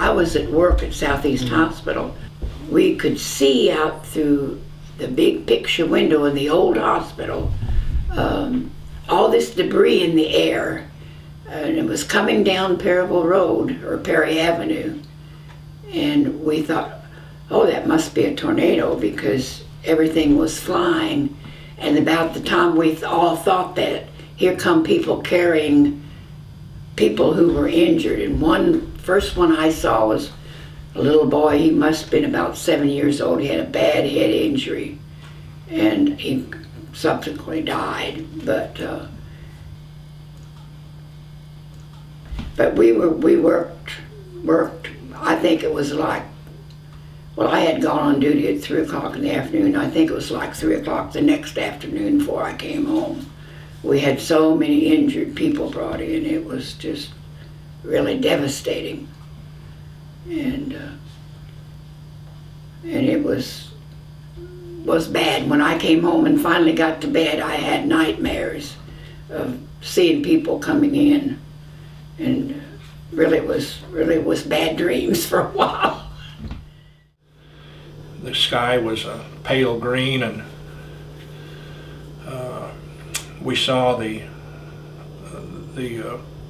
I was at work at Southeast Hospital. We could see out through the big picture window in the old hospital all this debris in the air, and it was coming down Perryville Road, or Perry Avenue, and we thought, oh, that must be a tornado, because everything was flying. And about the time we all thought that, here come people carrying people who were injured. And first one I saw was a little boy. He must have been about 7 years old. He had a bad head injury, and he subsequently died. But we worked. I think it was like, well, I had gone on duty at 3 o'clock in the afternoon. I think it was like 3 o'clock the next afternoon before I came home. We had so many injured people brought in. It was just really devastating. And it was bad. When I came home and finally got to bed, I had nightmares of seeing people coming in. And really was bad dreams for a while. The sky was a pale green, and we saw the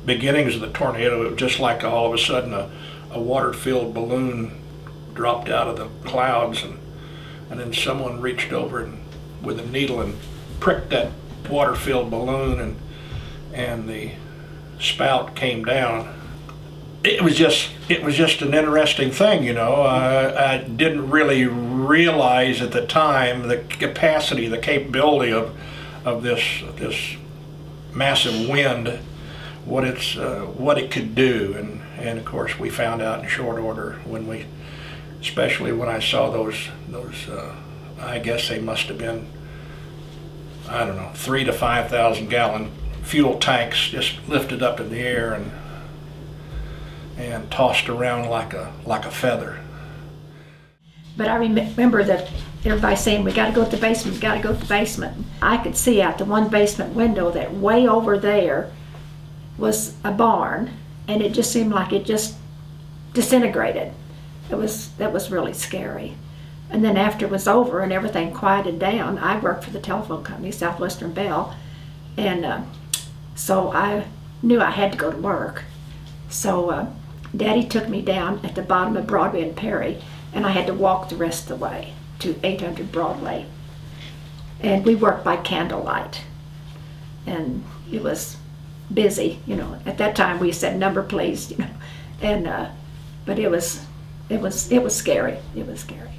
beginnings of the tornado. It was just like all of a sudden a water-filled balloon dropped out of the clouds, and then someone reached over with a needle and pricked that water-filled balloon, and the spout came down. It was just an interesting thing, you know. I didn't really realize at the time the capacity, the capability of this massive wind, what it could do, and of course we found out in short order especially when I saw those I guess they must have been, I don't know, 3,000 to 5,000 gallon fuel tanks just lifted up in the air and tossed around like a feather. But I remember that everybody saying, we got to go to the basement, we got to go to the basement. I could see out the one basement window that way over there was a barn, and it just seemed like it just disintegrated. That was really scary. And then after it was over and everything quieted down, I worked for the telephone company, Southwestern Bell, and so I knew I had to go to work. So Daddy took me down at the bottom of Broadway and Perry, and I had to walk the rest of the way to 800 Broadway. And we worked by candlelight, and it was busy, you know. At that time we said number please, you know, and but it was scary. It was scary.